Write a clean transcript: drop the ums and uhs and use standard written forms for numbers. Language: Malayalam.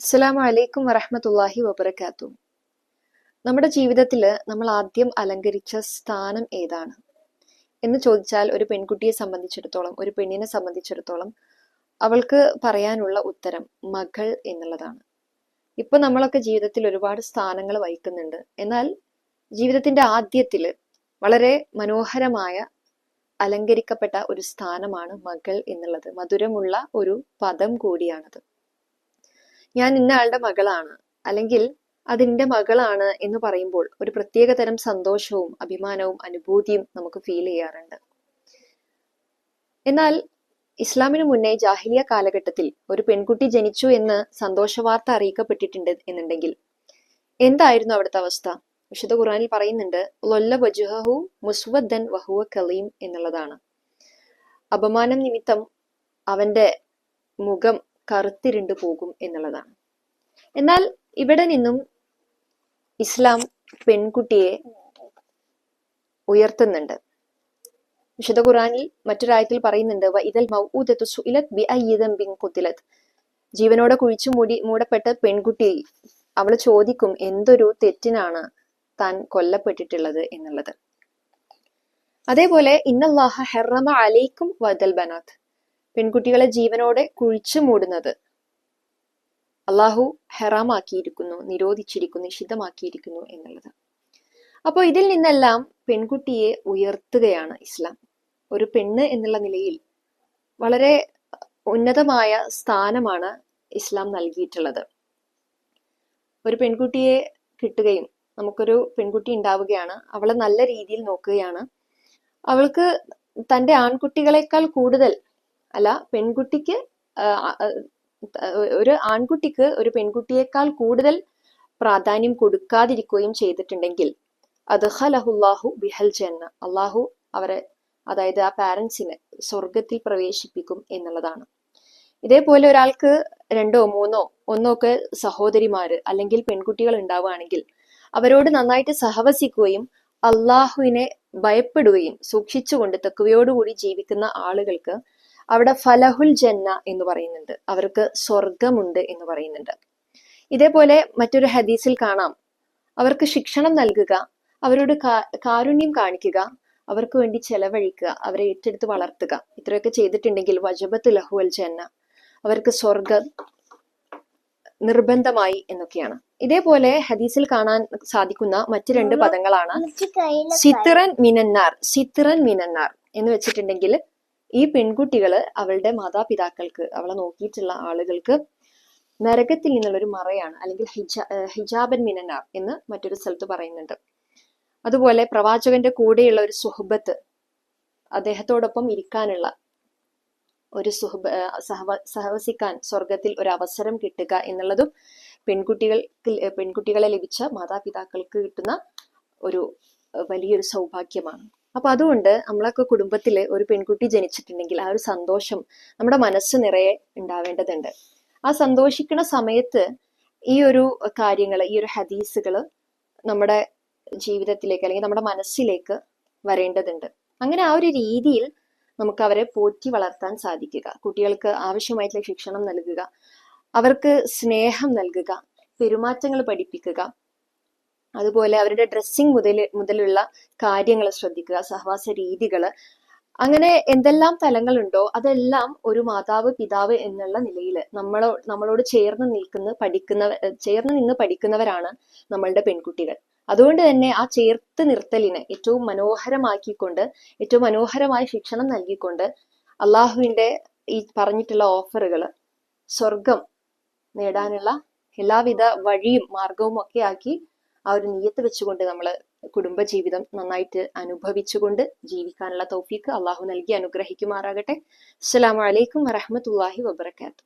അസ്സലാമു അലൈക്കും വറഹ്മത്തുള്ളാഹി വബറകാതുഹു. നമ്മുടെ ജീവിതത്തിൽ നമ്മൾ ആദ്യം അലങ്കരിച്ച സ്ഥാനം ഏതാണ് എന്ന് ചോദിച്ചാൽ ഒരു പെൺകുട്ടിയെ സംബന്ധിച്ചിടത്തോളം, ഒരു പെണ്ണിനെ സംബന്ധിച്ചിടത്തോളം അവൾക്ക് പറയാനുള്ള ഉത്തരം മകൾ എന്നുള്ളതാണ്. ഇപ്പൊ നമ്മളൊക്കെ ജീവിതത്തിൽ ഒരുപാട് സ്ഥാനങ്ങൾ വഹിക്കുന്നുണ്ട്. എന്നാൽ ജീവിതത്തിന്റെ ആദ്യത്തില് വളരെ മനോഹരമായ അലങ്കരിക്കപ്പെട്ട ഒരു സ്ഥാനമാണ് മകൾ എന്നുള്ളത്. മധുരമുള്ള ഒരു പദം കൂടിയാണത്. ഞാൻ ഇന്ന ആളുടെ മകളാണ്, അല്ലെങ്കിൽ അതിന്റെ മകളാണ് എന്ന് പറയുമ്പോൾ ഒരു പ്രത്യേക തരം സന്തോഷവും അഭിമാനവും അനുഭൂതിയും നമുക്ക് ഫീൽ ചെയ്യാറുണ്ട്. എന്നാൽ ഇസ്ലാമിന് മുന്നേ ജാഹിലിയ കാലഘട്ടത്തിൽ ഒരു പെൺകുട്ടി ജനിച്ചു എന്ന് സന്തോഷവാർത്ത അറിയിക്കപ്പെട്ടിട്ടുണ്ട് എന്നുണ്ടെങ്കിൽ എന്തായിരുന്നു അവിടുത്തെ അവസ്ഥ? വിശുദ്ധ ഖുർആനിൽ പറയുന്നുണ്ട്, ലൊല്ല വജുഹു മുസ്വദ്ദൻ വഹുവ കലീം എന്നുള്ളതാണ്. അപമാനം നിമിത്തം അവന്റെ മുഖം കറുത്തിരുണ്ടു പോകും എന്നുള്ളതാണ്. എന്നാൽ ഇവിടെ നിന്നും ഇസ്ലാം പെൺകുട്ടിയെ ഉയർത്തുന്നുണ്ട്. വിശുദ്ധ ഖുർആനിൽ മറ്റൊരായത്തിൽ പറയുന്നുണ്ട്, വഇദൽ മൗഊദതു സുഇലത് ബിഅയ്യി ദംബിൻ ഖുതിലത്. ജീവനോടെ കുഴിച്ചു മൂടപ്പെട്ട പെൺകുട്ടി അവൾ ചോദിക്കും എന്തൊരു തെറ്റിനാണ് താൻ കൊല്ലപ്പെട്ടിട്ടുള്ളത് എന്നുള്ളത്. അതേപോലെ ഇന്നല്ലാഹ ഹറമ അലൈക്കും വദൽ ബനാത്ത്. പെൺകുട്ടികളെ ജീവനോടെ കുഴിച്ചു മൂടുന്നത് അള്ളാഹു ഹറാമാക്കിയിരിക്കുന്നു, നിരോധിച്ചിരിക്കുന്നു, നിഷിദ്ധമാക്കിയിരിക്കുന്നു എന്നുള്ളത്. അപ്പോൾ ഇതിൽ നിന്നെല്ലാം പെൺകുട്ടിയെ ഉയർത്തുകയാണ് ഇസ്ലാം. ഒരു പെണ്ണ് എന്നുള്ള നിലയിൽ വളരെ ഉന്നതമായ സ്ഥാനമാണ് ഇസ്ലാം നൽകിയിട്ടുള്ളത്. ഒരു പെൺകുട്ടിയെ കിട്ടുകയും നമുക്കൊരു പെൺകുട്ടി ഉണ്ടാവുകയാണ്, അവളെ നല്ല രീതിയിൽ നോക്കുകയാണ്. അവൾക്ക് തൻ്റെ ആൺകുട്ടികളെക്കാൾ കൂടുതൽ അല്ല, പെൺകുട്ടിക്ക് ഒരു ആൺകുട്ടിക്ക് ഒരു പെൺകുട്ടിയേക്കാൾ കൂടുതൽ പ്രാധാന്യം കൊടുക്കാതിരിക്കുകയും ചെയ്തിട്ടുണ്ടെങ്കിൽ അദ്ഖലഹുല്ലാഹു ബിഹൽ ജന്ന, അള്ളാഹു അവരെ, അതായത് ആ പാരന്റ്സിനെ സ്വർഗത്തിൽ പ്രവേശിപ്പിക്കും എന്നുള്ളതാണ്. ഇതേപോലെ ഒരാൾക്ക് രണ്ടോ മൂന്നോ ഒന്നോ ഒക്കെ സഹോദരിമാര് അല്ലെങ്കിൽ പെൺകുട്ടികൾ ഉണ്ടാവുകയാണെങ്കിൽ അവരോട് നന്നായിട്ട് സഹവസിക്കുകയും അള്ളാഹുവിനെ ഭയപ്പെടുകയും സൂക്ഷിച്ചുകൊണ്ട് തഖ്വയോടുകൂടി ജീവിക്കുന്ന ആളുകൾക്ക് അവിടെ ഫലഹുൽ ജന്ന എന്ന് പറയുന്നുണ്ട്, അവർക്ക് സ്വർഗമുണ്ട് എന്ന് പറയുന്നുണ്ട്. ഇതേപോലെ മറ്റൊരു ഹദീസിൽ കാണാം, അവർക്ക് ശിക്ഷണം നൽകുക, അവരോട് കാരുണ്യം കാണിക്കുക, അവർക്ക് വേണ്ടി ചെലവഴിക്കുക, അവരെ ഏറ്റെടുത്ത് വളർത്തുക, ഇത്രയൊക്കെ ചെയ്തിട്ടുണ്ടെങ്കിൽ വജബത്ത് ലഹുൽ ജന്ന, അവർക്ക് സ്വർഗം നിർബന്ധമായി എന്നൊക്കെയാണ്. ഇതേപോലെ ഹദീസിൽ കാണാൻ സാധിക്കുന്ന മറ്റു രണ്ട് പദങ്ങളാണ് സിത്രൻ മിനന്നാർ. സിത്രൻ മിനന്നാർ എന്ന് വെച്ചിട്ടുണ്ടെങ്കിൽ ഈ പെൺകുട്ടികള് അവളുടെ മാതാപിതാക്കൾക്ക്, അവളെ നോക്കിയിട്ടുള്ള ആളുകൾക്ക് നരകത്തിൽ നിന്നുള്ളൊരു മറയാണ്, അല്ലെങ്കിൽ ഹിജാബൻ മിനന്നാർ എന്ന് മറ്റൊരു സ്ഥലത്ത് പറയുന്നുണ്ട്. അതുപോലെ പ്രവാചകന്റെ കൂടെയുള്ള ഒരു സുഹബത്ത്, അദ്ദേഹത്തോടൊപ്പം ഇരിക്കാനുള്ള ഒരു സഹവസിക്കാൻ സ്വർഗത്തിൽ ഒരു അവസരം കിട്ടുക എന്നുള്ളതും പെൺകുട്ടികളെ ലഭിച്ച മാതാപിതാക്കൾക്ക് കിട്ടുന്ന ഒരു വലിയൊരു സൗഭാഗ്യമാണ്. അപ്പൊ അതുകൊണ്ട് നമ്മളൊക്കെ കുടുംബത്തില് ഒരു പെൺകുട്ടി ജനിച്ചിട്ടുണ്ടെങ്കിൽ ആ ഒരു സന്തോഷം നമ്മുടെ മനസ്സ് നിറയെ ഉണ്ടാവേണ്ടതുണ്ട്. ആ സന്തോഷിക്കുന്ന സമയത്ത് ഈ ഒരു കാര്യങ്ങൾ, ഈ ഒരു ഹദീസുകൾ നമ്മുടെ ജീവിതത്തിലേക്ക് അല്ലെങ്കിൽ നമ്മുടെ മനസ്സിലേക്ക് വരേണ്ടതുണ്ട്. അങ്ങനെ ആ ഒരു രീതിയിൽ നമുക്ക് അവരെ പോറ്റി വളർത്താൻ സാധിക്കുക, കുട്ടികൾക്ക് ആവശ്യമായിട്ടുള്ള ശിക്ഷണം നൽകുക, അവർക്ക് സ്നേഹം നൽകുക, പെരുമാറ്റങ്ങൾ പഠിപ്പിക്കുക, അതുപോലെ അവരുടെ ഡ്രസ്സിങ് മുതലുള്ള കാര്യങ്ങൾ ശ്രദ്ധിക്കുക, സഹവാസ രീതികൾ, അങ്ങനെ എന്തെല്ലാം തലങ്ങളുണ്ടോ അതെല്ലാം ഒരു മാതാവ് പിതാവ് എന്നുള്ള നിലയിൽ നമ്മളോട് ചേർന്ന് നിന്ന് പഠിക്കുന്നവരാണ് നമ്മളുടെ പെൺകുട്ടികൾ. അതുകൊണ്ട് തന്നെ ആ ചേർത്ത് നിർത്തലിനെ ഏറ്റവും മനോഹരമാക്കിക്കൊണ്ട്, ഏറ്റവും മനോഹരമായ ശിക്ഷണം നൽകിക്കൊണ്ട് അള്ളാഹുവിന്റെ ഈ പറഞ്ഞിട്ടുള്ള ഓഫറുകൾ, സ്വർഗം നേടാനുള്ള എല്ലാവിധ വഴിയും മാർഗവും ഒക്കെ ആക്കി ആ ഒരു നിയ്യത്ത് വെച്ചുകൊണ്ട് നമ്മൾ കുടുംബജീവിതം നന്നായിട്ട് അനുഭവിച്ചുകൊണ്ട് ജീവിക്കാനുള്ള തൗഫീക്ക് അള്ളാഹു നൽകി അനുഗ്രഹിക്കുമാറാകട്ടെ. അസ്സലാമു അലൈക്കും വറഹ്മത്തുള്ളാഹി വബറകാതുഹു.